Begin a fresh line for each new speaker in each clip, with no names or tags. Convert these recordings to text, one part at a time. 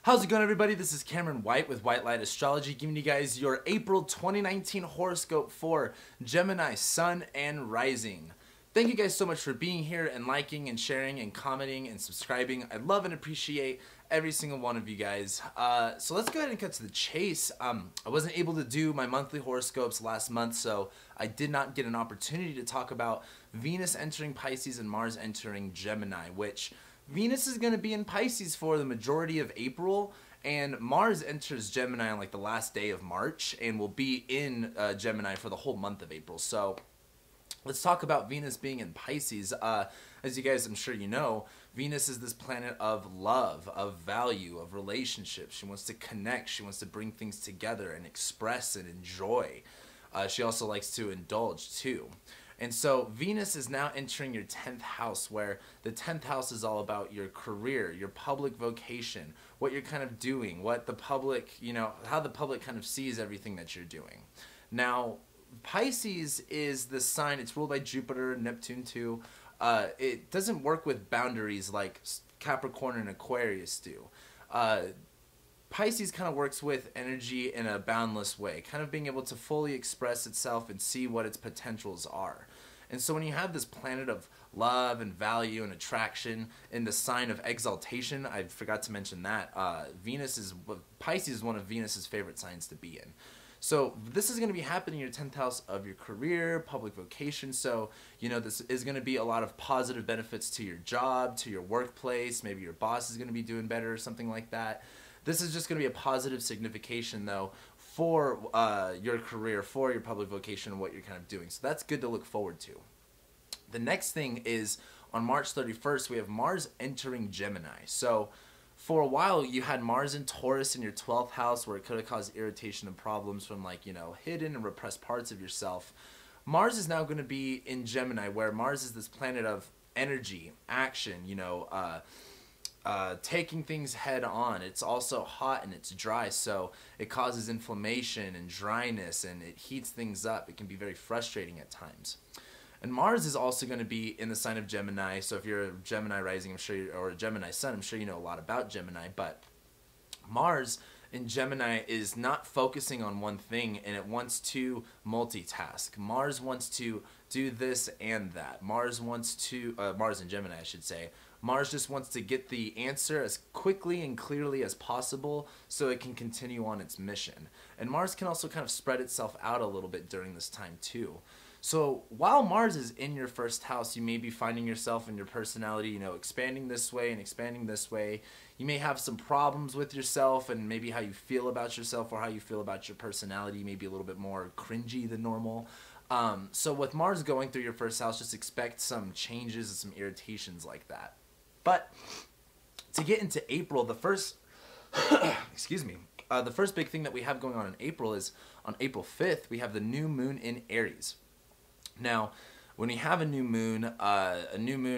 How's it going, everybody? This is Cameron White with White Light Astrology, giving you guys your April 2019 horoscope for Gemini, Sun, and Rising. Thank you guys so much for being here and liking and sharing and commenting and subscribing. I love and appreciate every single one of you guys. So let's go ahead and cut to the chase. I wasn't able to do my monthly horoscopes last month, so I did not get an opportunity to talk about Venus entering Pisces and Mars entering Gemini, which Venus is going to be in Pisces for the majority of April, and Mars enters Gemini on like the last day of March and will be in Gemini for the whole month of April. So let's talk about Venus being in Pisces. As you guys, I'm sure you know, Venus is this planet of love, of value, of relationships. She wants to connect. She wants to bring things together and express and enjoy. She also likes to indulge too. And so Venus is now entering your 10th house, where the 10th house is all about your career, your public vocation, what you're kind of doing, what the public, how the public kind of sees everything that you're doing. Now, Pisces is the sign, it's ruled by Jupiter, Neptune too. It doesn't work with boundaries like Capricorn and Aquarius do. Pisces kind of works with energy in a boundless way, kind of being able to fully express itself and see what its potentials are. And so when you have this planet of love and value and attraction in the sign of exaltation, I forgot to mention that, Pisces is one of Venus's favorite signs to be in. So this is going to be happening in your 10th house of your career, public vocation. So, this is going to be a lot of positive benefits to your job, to your workplace. Maybe your boss is going to be doing better or something like that. This is just going to be a positive signification, though, for your career, for your public vocation, and what you're kind of doing. So that's good to look forward to. The next thing is on March 31st, we have Mars entering Gemini. So for a while, you had Mars in Taurus in your 12th house, where it could have caused irritation and problems from, hidden and repressed parts of yourself. Mars is now going to be in Gemini, where Mars is this planet of energy, action, taking things head on. It's also hot and it's dry, so it causes inflammation and dryness, and it heats things up. It can be very frustrating at times. And Mars is also going to be in the sign of Gemini, so if you're a Gemini rising, or a Gemini sun, I'm sure you know a lot about Gemini, but Mars in Gemini is not focusing on one thing, and it wants to multitask. Mars wants to do this and that. Mars in Gemini, I should say. Mars just wants to get the answer as quickly and clearly as possible so it can continue on its mission. And Mars can also kind of spread itself out a little bit during this time too. So while Mars is in your first house, you may be finding yourself in your personality, expanding this way and expanding this way. You may have some problems with yourself and maybe how you feel about yourself or how you feel about your personality, maybe a little bit more cringy than normal. So with Mars going through your first house, just expect some changes and some irritations like that. But to get into April, the first the first big thing that we have going on in April is on April 5th, we have the new moon in Aries. Now, when you have a new moon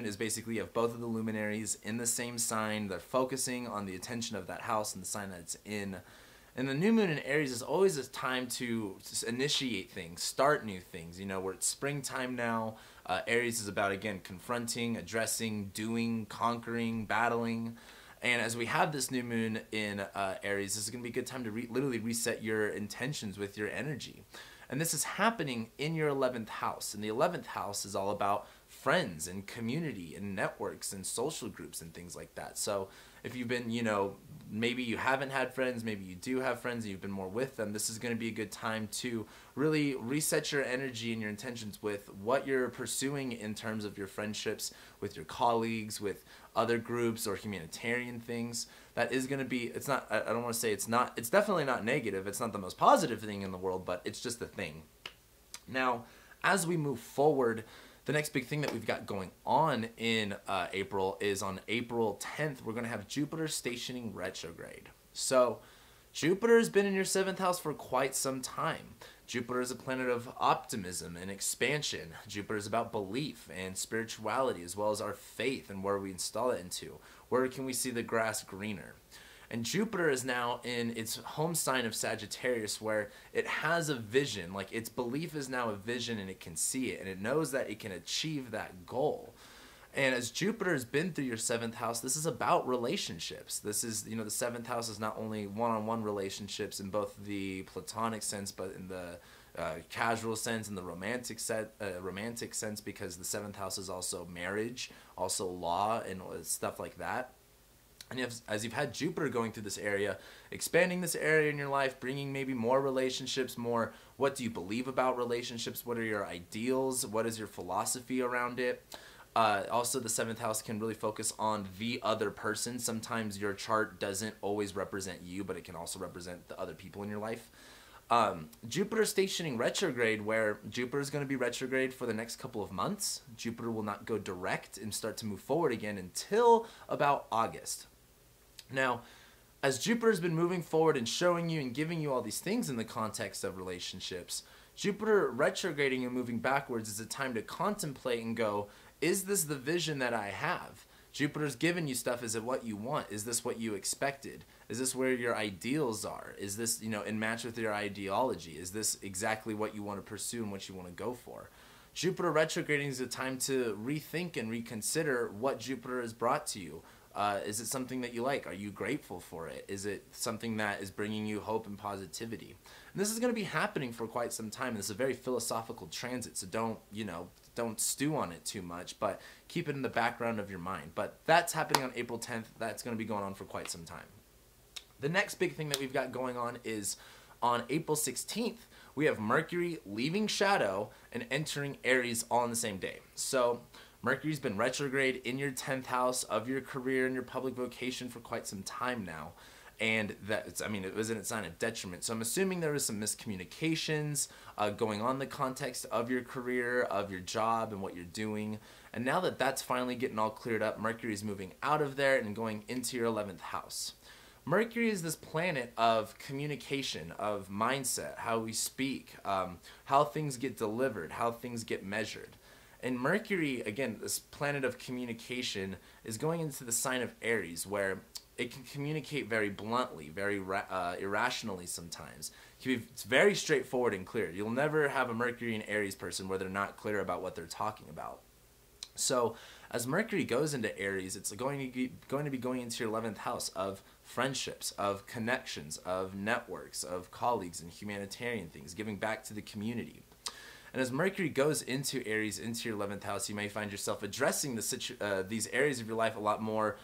is basically you have both of the luminaries in the same sign. They're focusing on the attention of that house and the sign that it's in. And the new moon in Aries is always a time to initiate things, start new things. We're at springtime now. Aries is about, again, confronting, addressing, doing, conquering, battling. And as we have this new moon in Aries, this is going to be a good time to literally reset your intentions with your energy. And this is happening in your 11th house. And the 11th house is all about friends and community and networks and social groups and things like that. So if you've been, maybe you haven't had friends, maybe you do have friends and you've been more with them, this is going to be a good time to really reset your energy and your intentions with what you're pursuing in terms of your friendships with your colleagues, with other groups or humanitarian things. That is going to be, it's definitely not negative. It's not the most positive thing in the world, but it's just a thing. Now, as we move forward, the next big thing that we've got going on in April is on April 10th, we're going to have Jupiter stationing retrograde. So Jupiter has been in your 7th house for quite some time. Jupiter is a planet of optimism and expansion. Jupiter is about belief and spirituality, as well as our faith and where we install it into. Where can we see the grass greener? And Jupiter is now in its home sign of Sagittarius, where it has a vision. Like, its belief is now a vision, and it can see it, and it knows that it can achieve that goal. And as Jupiter has been through your 7th house, this is about relationships. This is, the 7th house is not only one-on-one relationships in both the platonic sense, but in the casual sense and the romantic sense, because the 7th house is also marriage, also law, and stuff like that. And as you've had Jupiter going through this area, expanding this area in your life, bringing maybe more relationships, more what do you believe about relationships, what are your ideals, what is your philosophy around it. Also, the 7th house can really focus on the other person. Sometimes your chart doesn't always represent you, but it can also represent the other people in your life. Jupiter stationing retrograde, where Jupiter is going to be retrograde for the next couple of months. Jupiter will not go direct and start to move forward again until about August. Now, as Jupiter has been moving forward and showing you and giving you all these things in the context of relationships, Jupiter retrograding and moving backwards is a time to contemplate and go, is this the vision that I have? Jupiter's given you stuff. Is it what you want? Is this what you expected? Is this where your ideals are? Is this, in match with your ideology? Is this exactly what you want to pursue and what you want to go for? Jupiter retrograding is a time to rethink and reconsider what Jupiter has brought to you. Is it something that you like? Are you grateful for it? Is it something that is bringing you hope and positivity? And this is going to be happening for quite some time. This is a very philosophical transit, so don't stew on it too much, but keep it in the background of your mind. But that's happening on April 10th. That's going to be going on for quite some time. The next big thing that we've got going on is on April 16th, we have Mercury leaving shadow and entering Aries all on the same day. So Mercury's been retrograde in your 10th house of your career and your public vocation for quite some time now. And it was in a sign of detriment. So I'm assuming there was some miscommunications going on in the context of your career, of your job, and what you're doing. And now that that's finally getting all cleared up, Mercury's moving out of there and going into your 11th house. Mercury is this planet of communication, of mindset, how we speak, how things get delivered, how things get measured. And Mercury, again, this planet of communication, is going into the sign of Aries, where it can communicate very bluntly, very irrationally sometimes. It's very straightforward and clear. You'll never have a Mercury and Aries person where they're not clear about what they're talking about. So as Mercury goes into Aries, it's going to be going into your 11th house of friendships, of connections, of networks, of colleagues and humanitarian things, giving back to the community. And as Mercury goes into Aries, into your 11th house, you may find yourself addressing these areas of your life a lot more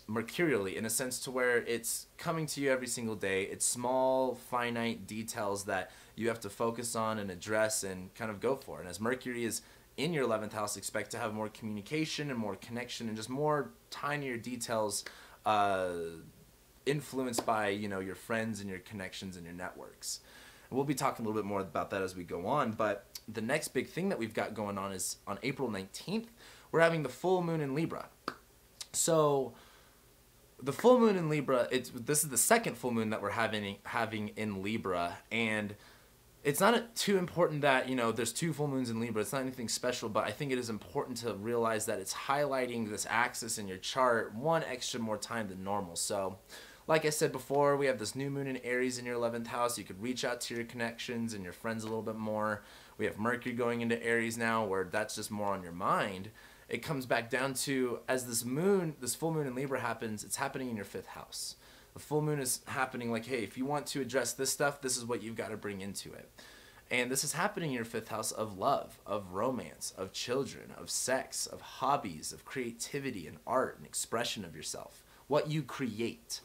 mercurially, in a sense to where it's coming to you every single day. It's small, finite details that you have to focus on and address and kind of go for. And as Mercury is in your 11th house, expect to have more communication and more connection and just more tinier details influenced by, your friends and your connections and your networks. And we'll be talking a little bit more about that as we go on, but the next big thing that we've got going on is on April 19th, we're having the full moon in Libra. So the full moon in Libra, this is the second full moon that we're having in Libra, and it's not too important that, there's two full moons in Libra. It's not anything special, but I think it is important to realize that it's highlighting this axis in your chart one extra more time than normal. So like I said before, we have this new moon in Aries in your 11th house. You could reach out to your connections and your friends a little bit more. We have Mercury going into Aries now, where that's just more on your mind. It comes back down to, as this full moon in Libra happens, it's happening in your 5th house. The full moon is happening like, hey, if you want to address this stuff, this is what you've got to bring into it. And this is happening in your 5th house of love, of romance, of children, of sex, of hobbies, of creativity and art and expression of yourself, what you create.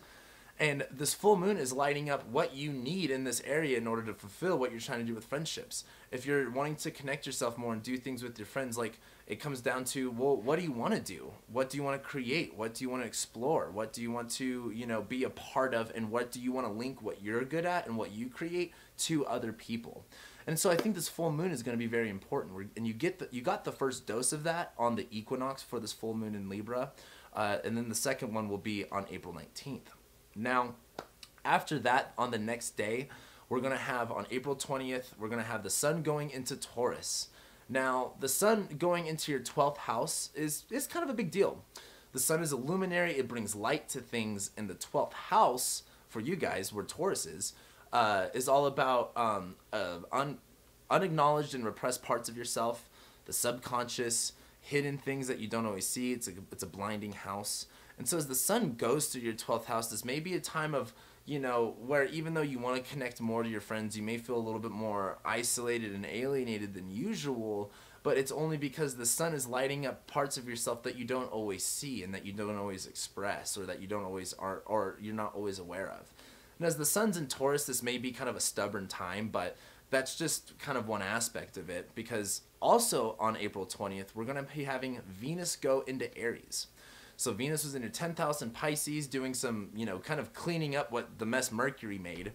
And this full moon is lighting up what you need in this area in order to fulfill what you're trying to do with friendships. If you're wanting to connect yourself more and do things with your friends, like, it comes down to, well, what do you want to do? What do you want to create? What do you want to explore? What do you want to, be a part of? And what do you want to link what you're good at and what you create to other people? And so I think this full moon is going to be very important. And you got the first dose of that on the equinox for this full moon in Libra. And then the second one will be on April 19th. Now, after that, on the next day, we're going to have, on April 20th, we're going to have the sun going into Taurus. Now, the sun going into your 12th house is kind of a big deal. The sun is a luminary. It brings light to things. And the 12th house, for you guys, where Taurus is all about unacknowledged and repressed parts of yourself, the subconscious, hidden things that you don't always see. It's a blinding house. And so as the sun goes through your 12th house, this may be a time of, you know, where even though you want to connect more to your friends, you may feel a little bit more isolated and alienated than usual, but it's only because the sun is lighting up parts of yourself that you don't always see and that you don't always express, or that you don't always are, or you're not always aware of. And as the sun's in Taurus, this may be kind of a stubborn time, but that's just kind of one aspect of it, because also on April 20th, we're going to be having Venus go into Aries. So Venus was in your 10th house in Pisces, doing some, you know, kind of cleaning up what the mess Mercury made.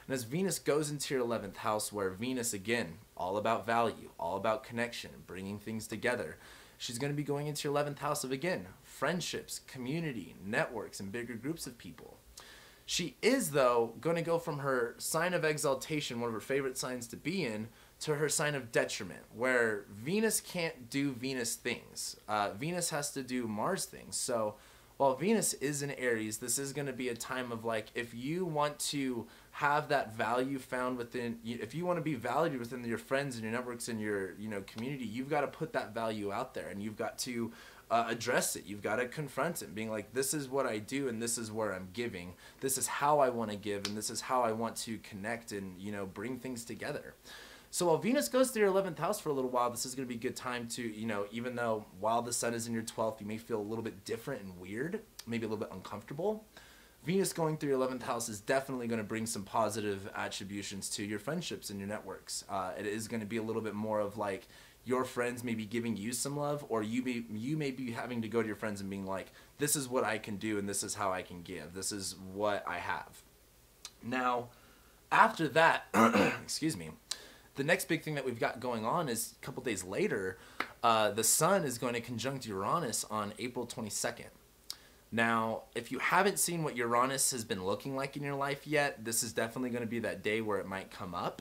And as Venus goes into your 11th house, where Venus, again, all about value, all about connection, bringing things together, she's going to be going into your 11th house of, again, friendships, community, networks, and bigger groups of people. She is, though, going to go from her sign of exaltation, one of her favorite signs to be in, to her sign of detriment, where Venus can't do Venus things. Venus has to do Mars things. So while Venus is in Aries, this is going to be a time of, like, if you want to have that value found within, if you want to be valued within your friends and your networks and your, you know, community, you've got to put that value out there, and you've got to address it. You've got to confront it, being like, this is what I do and this is where I'm giving. This is how I want to give, and this is how I want to connect and, you know, bring things together. So while Venus goes through your 11th house for a little while, this is going to be a good time to, you know, even though while the sun is in your 12th, you may feel a little bit different and weird, maybe a little bit uncomfortable. Venus going through your 11th house is definitely going to bring some positive attributions to your friendships and your networks. It is going to be a little bit more of like your friends may be giving you some love, or you may be having to go to your friends and being like, this is what I can do and this is how I can give. This is what I have. Now, after that, excuse me, the next big thing that we've got going on is a couple days later, the sun is going to conjunct Uranus on April 22nd. Now, if you haven't seen what Uranus has been looking like in your life yet, this is definitely going to be that day where it might come up.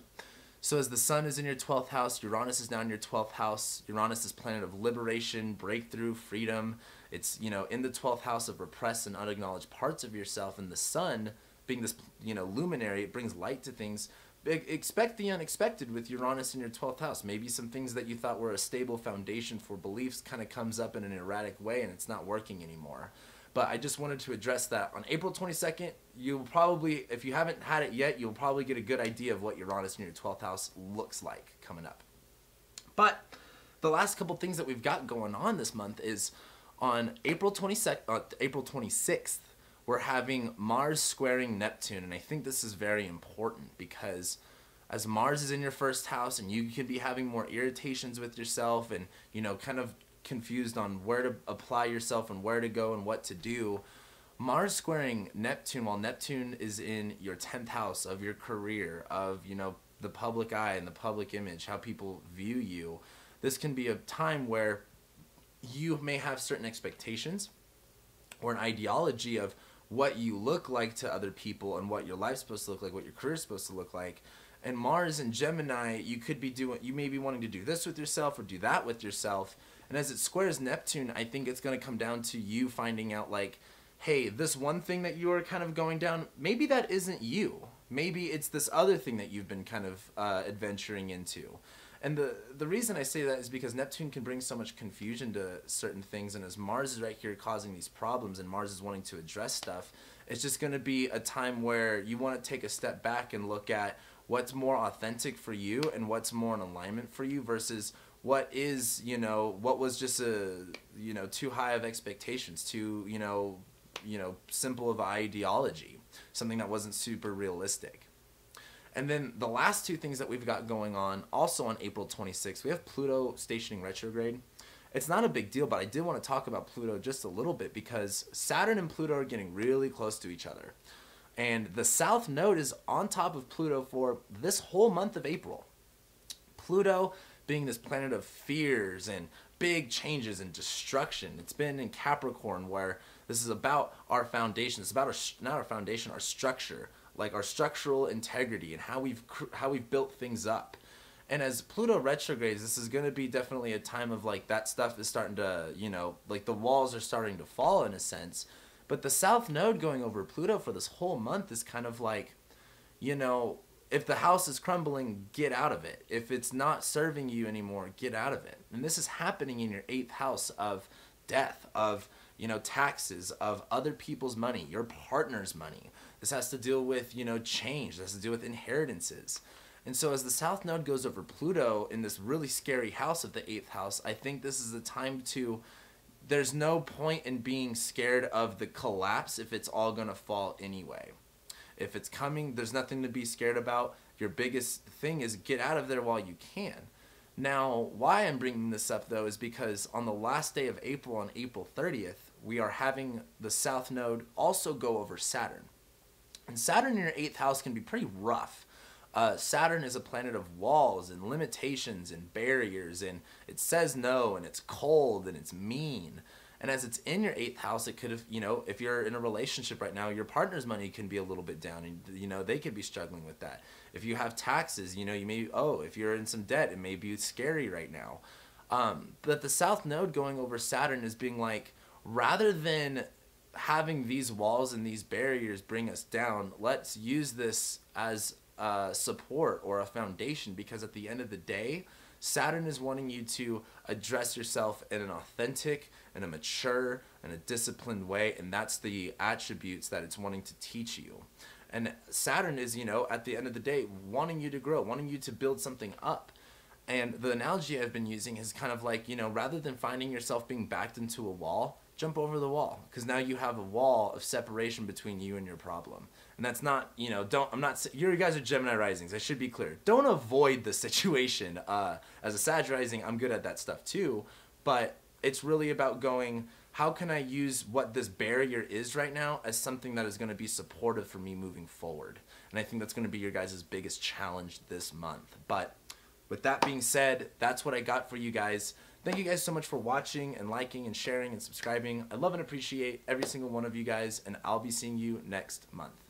So as the sun is in your 12th house, Uranus is now in your 12th house. Uranus is planet of liberation, breakthrough, freedom. It's, you know, in the 12th house of repressed and unacknowledged parts of yourself. And the sun, being this, you know, luminary, it brings light to things. Expect the unexpected with Uranus in your 12th house. Maybe some things that you thought were a stable foundation for beliefs kind of comes up in an erratic way and it's not working anymore. But I just wanted to address that. On April 22nd, you'll probably, if you haven't had it yet, you'll probably get a good idea of what Uranus in your 12th house looks like coming up. But the last couple things that we've got going on this month is on April 26th, we're having Mars squaring Neptune. And I think this is very important because as Mars is in your first house and you could be having more irritations with yourself and, you know, kind of confused on where to apply yourself and where to go and what to do, Mars squaring Neptune, while Neptune is in your 10th house of your career, of, you know, the public eye and the public image, how people view you, this can be a time where you may have certain expectations or an ideology of what you look like to other people and what your life's supposed to look like, what your career's supposed to look like. And Mars in Gemini, you may be wanting to do this with yourself or do that with yourself. And as it squares Neptune, I think it's going to come down to you finding out, like, hey, this one thing that you are kind of going down, maybe that isn't you. Maybe it's this other thing that you've been kind of adventuring into. And the reason I say that is because Neptune can bring so much confusion to certain things, and as Mars is right here causing these problems and Mars is wanting to address stuff, it's just going to be a time where you want to take a step back and look at what's more authentic for you and what's more in alignment for you versus what is, you know, what was just a, you know, too high of expectations, too, you know, simple of ideology, something that wasn't super realistic. And then the last two things that we've got going on, also on April 26th, we have Pluto stationing retrograde. It's not a big deal, but I did want to talk about Pluto just a little bit because Saturn and Pluto are getting really close to each other. And the South Node is on top of Pluto for this whole month of April. Pluto being this planet of fears and big changes and destruction. It's been in Capricorn where this is about our foundation. It's about not our foundation, our structure, like our structural integrity and how we've built things up. And as Pluto retrogrades, this is going to be definitely a time of like that stuff is starting to, you know, like the walls are starting to fall in a sense. But the South Node going over Pluto for this whole month is kind of like, you know, if the house is crumbling, get out of it. If it's not serving you anymore, get out of it. And this is happening in your 8th house of death, of, you know, taxes, of other people's money, your partner's money. This has to deal with, you know, change. This has to do with inheritances. And so as the South Node goes over Pluto in this really scary house of the 8th house, I think this is the time to, there's no point in being scared of the collapse if it's all going to fall anyway. If it's coming, there's nothing to be scared about. Your biggest thing is get out of there while you can. Now, why I'm bringing this up, though, is because on the last day of April, on April 30th, we are having the South Node also go over Saturn. And Saturn in your 8th house can be pretty rough. Saturn is a planet of walls and limitations and barriers, and it says no, and it's cold, and it's mean. And as it's in your 8th house, it could have, you know, if you're in a relationship right now, your partner's money can be a little bit down, and, you know, they could be struggling with that. If you have taxes, you know, you may, if you're in some debt, it may be scary right now. But the South Node going over Saturn is being like, rather than having these walls and these barriers bring us down, let's use this as support or a foundation, because at the end of the day, Saturn is wanting you to address yourself in an authentic and a mature and a disciplined way, and that's the attributes that it's wanting to teach you. And Saturn is, you know, at the end of the day, wanting you to grow, wanting you to build something up. And the analogy I've been using is kind of like, you know, rather than finding yourself being backed into a wall, jump over the wall, because now you have a wall of separation between you and your problem. And that's not, you know, you guys are Gemini risings, I should be clear. Don't avoid the situation. As a Sag rising, I'm good at that stuff too, but it's really about going, how can I use what this barrier is right now as something that is going to be supportive for me moving forward? And I think that's going to be your guys' biggest challenge this month. But with that being said, that's what I got for you guys. Thank you guys so much for watching and liking and sharing and subscribing. I love and appreciate every single one of you guys, and I'll be seeing you next month.